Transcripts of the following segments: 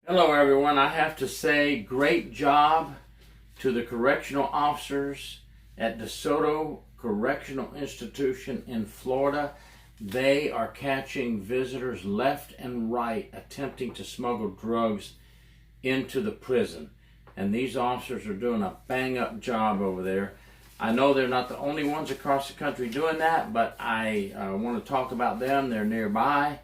Hello everyone. I have to say great job to the correctional officers at Desoto Correctional Institution in Florida. They are catching visitors left and right attempting to smuggle drugs into the prison. And these officers are doing a bang-up job over there. I know they're not the only ones across the country doing that, but I want to talk about them. They're nearby.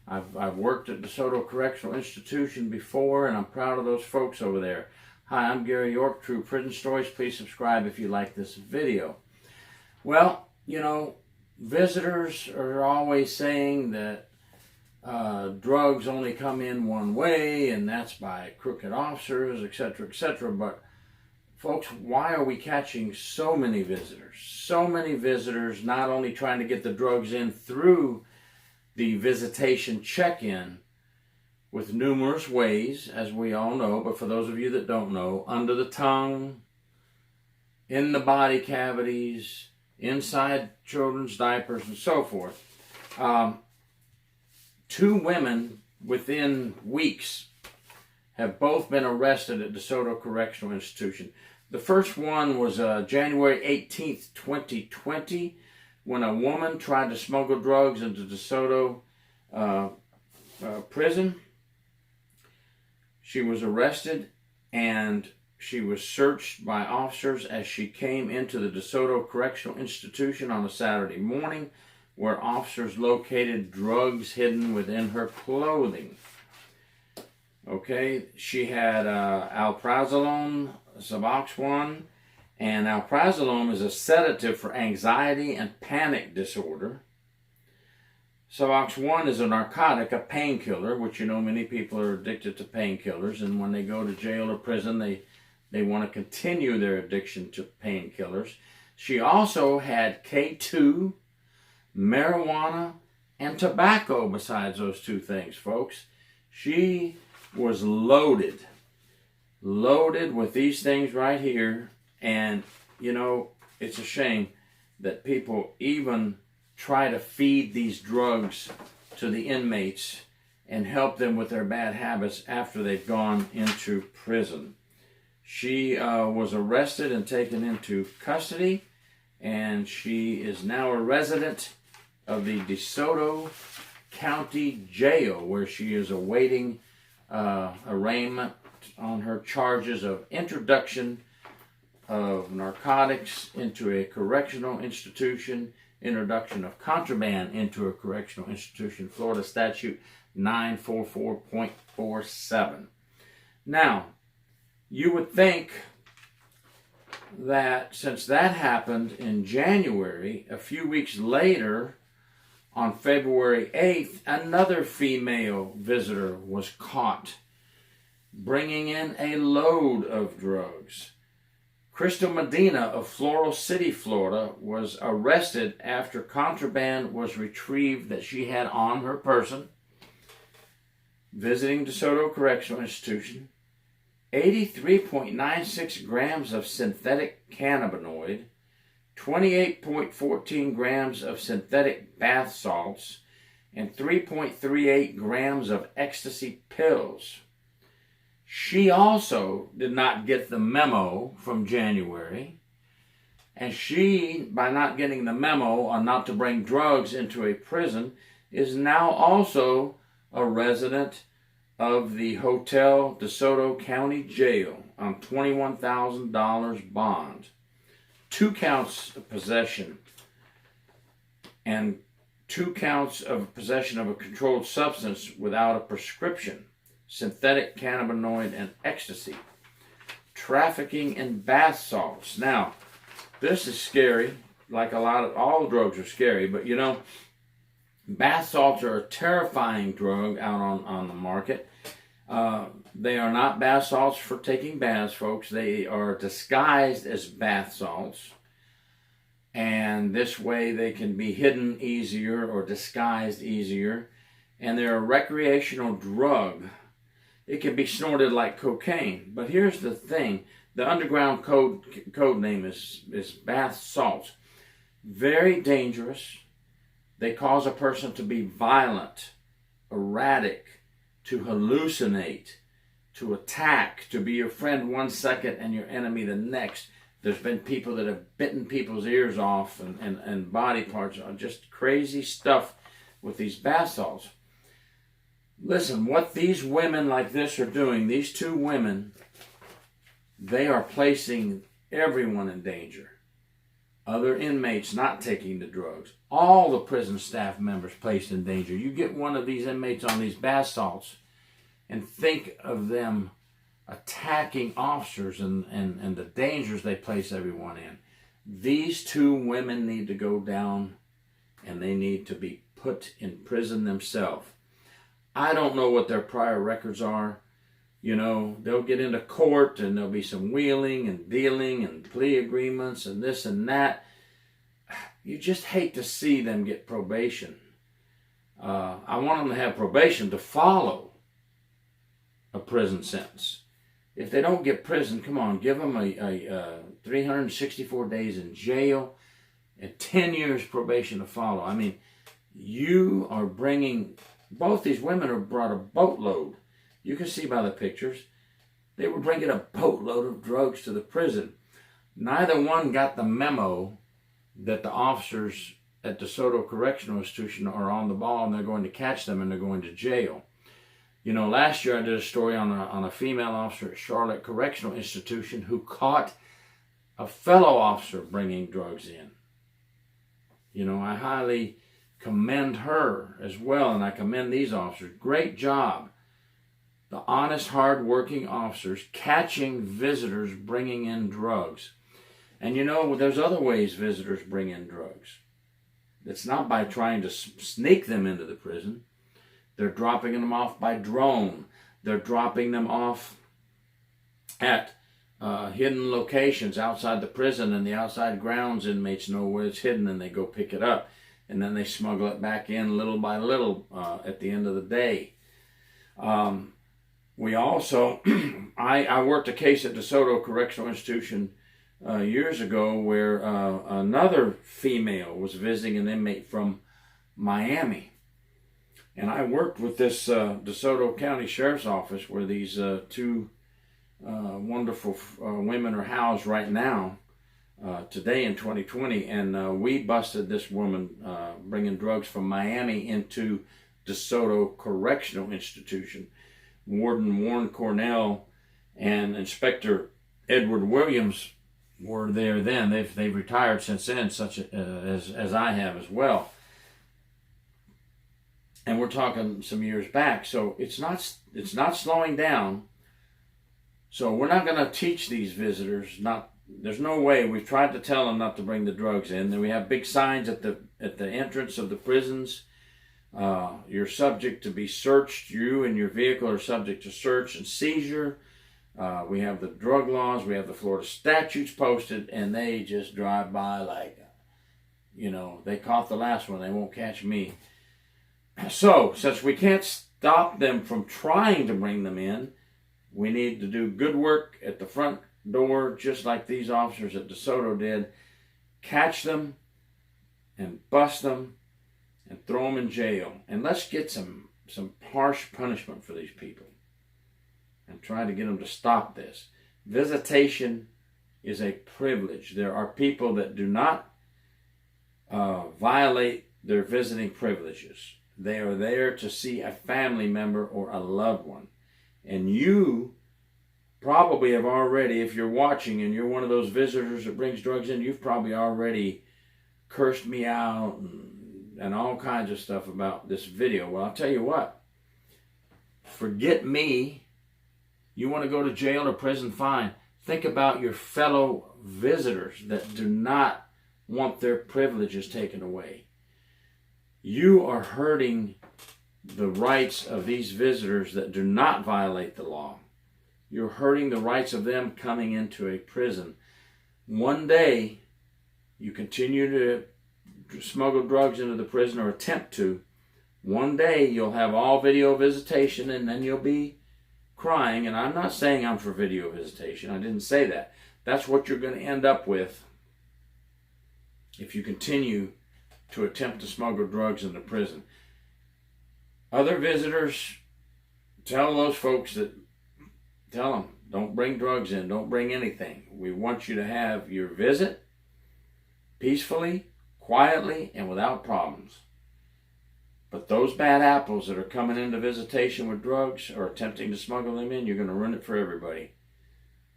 I've worked at DeSoto Correctional Institution before, and I'm proud of those folks over there. Hi, I'm Gary York, True Prison Stories. Please subscribe if you like this video. Well, you know, visitors are always saying that drugs only come in one way, and that's by crooked officers, etc., etc. But folks, why are we catching so many visitors? So many visitors not only trying to get the drugs in through the visitation check-in with numerous ways, as we all know, but for those of you that don't know, under the tongue, in the body cavities, inside children's diapers, and so forth. 2 women within weeks have both been arrested at DeSoto Correctional Institution. The first one was January 18th, 2020, when a woman tried to smuggle drugs into DeSoto prison. She was arrested and she was searched by officers as she came into the DeSoto Correctional Institution on a Saturday morning, where officers located drugs hidden within her clothing. Okay, she had alprazolam, Suboxone, and alprazolam is a sedative for anxiety and panic disorder. Suboxone is a narcotic, a painkiller, which you know many people are addicted to painkillers, and when they go to jail or prison, they want to continue their addiction to painkillers. She also had K2, marijuana, and tobacco besides those 2 things, folks. She was loaded with these things right here. And, you know, it's a shame that people even try to feed these drugs to the inmates and help them with their bad habits after they've gone into prison. She was arrested and taken into custody, and she is now a resident of the DeSoto County Jail, where she is awaiting arraignment on her charges of introduction of narcotics into a correctional institution, introduction of contraband into a correctional institution, Florida Statute 944.47. Now, you would think that since that happened in January, a few weeks later, on February 8th, another female visitor was caught bringing in a load of drugs. Crystal Medina of Floral City, Florida, was arrested after contraband was retrieved that she had on her person, visiting DeSoto Correctional Institution. 83.96 grams of synthetic cannabinoid, 28.14 grams of synthetic bath salts, and 3.38 grams of ecstasy pills. She also did not get the memo from January, and she, by not getting the memo on not to bring drugs into a prison, is now also a resident of the Hotel DeSoto County Jail on $21,000 bond. 2 counts of possession and 2 counts of possession of a controlled substance without a prescription, synthetic cannabinoid and ecstasy, trafficking in bath salts. Now, this is scary. Like all drugs are scary, but you know, bath salts are a terrifying drug out on the market. They are not bath salts for taking baths, folks. They are disguised as bath salts, and this way they can be hidden easier or disguised easier, and they're a recreational drug. It can be snorted like cocaine. But here's the thing. The underground code name is bath salts. Very dangerous. They cause a person to be violent, erratic, to hallucinate, to attack, to be your friend one second and your enemy the next. There's been people that have bitten people's ears off and body parts. Just crazy stuff with these bath salts. Listen, what these women like this are doing, these two women, they are placing everyone in danger. Other inmates not taking the drugs. All the prison staff members placed in danger. You get one of these inmates on these bath salts and think of them attacking officers and the dangers they place everyone in. These two women need to go down and they need to be put in prison themselves. I don't know what their prior records are. You know, they'll get into court and there'll be some wheeling and dealing and plea agreements and this and that. You just hate to see them get probation. I want them to have probation to follow a prison sentence. If they don't get prison, come on, give them a 364 days in jail and 10 years probation to follow. I mean, you are bringing, both these women have brought a boatload. You can see by the pictures, they were bringing a boatload of drugs to the prison. Neither one got the memo that the officers at Desoto Correctional Institution are on the ball and they're going to catch them and they're going to jail. You know, last year I did a story on a female officer at Charlotte Correctional Institution who caught a fellow officer bringing drugs in. You know, I highly commend her as well, and I commend these officers. Great job. The honest, hard-working officers catching visitors bringing in drugs. And you know, there's other ways visitors bring in drugs. It's not by trying to sneak them into the prison. They're dropping them off by drone. They're dropping them off at hidden locations outside the prison, and the outside grounds inmates know where it's hidden and they go pick it up. And then they smuggle it back in little by little at the end of the day. We also, I worked a case at DeSoto Correctional Institution years ago where another female was visiting an inmate from Miami. And I worked with this DeSoto County Sheriff's Office where these two wonderful women are housed right now, today in 2020. And we busted this woman bringing drugs from Miami into DeSoto Correctional Institution. Warden Warren Cornell and Inspector Edward Williams were there then. They've retired since then, such as I have as well. And we're talking some years back, so it's not slowing down. So we're not going to teach these visitors. There's no way. We've tried to tell them not to bring the drugs in. Then we have big signs at the entrance of the prisons. You're subject to be searched. You and your vehicle are subject to search and seizure. We have the drug laws. We have the Florida statutes posted, and they just drive by like, you know, they caught the last one. They won't catch me. So, since we can't stop them from trying to bring them in, we need to do good work at the front door, just like these officers at DeSoto did. Catch them and bust them and throw them in jail. And let's get some harsh punishment for these people and try to get them to stop this. Visitation is a privilege. There are people that do not violate their visiting privileges. They are there to see a family member or a loved one. And you probably have already, if you're watching and you're one of those visitors that brings drugs in, you've probably already cursed me out and all kinds of stuff about this video. Well, I'll tell you what. Forget me. You want to go to jail or prison? Fine. Think about your fellow visitors that do not want their privileges taken away. You are hurting the rights of these visitors that do not violate the law. You're hurting the rights of them coming into a prison. One day, you continue to smuggle drugs into the prison or attempt to. One day, you'll have all video visitation and then you'll be crying. And I'm not saying I'm for video visitation. I didn't say that. That's what you're going to end up with if you continue to attempt to smuggle drugs into prison. Other visitors, tell those folks that tell them, don't bring drugs in, don't bring anything. We want you to have your visit peacefully, quietly, and without problems. But those bad apples that are coming into visitation with drugs or attempting to smuggle them in, you're going to ruin it for everybody.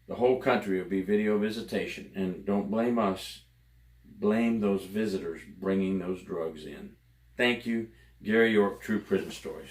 The whole country will be video visitation. And don't blame us. Blame those visitors bringing those drugs in. Thank you. Gary York, True Prison Stories.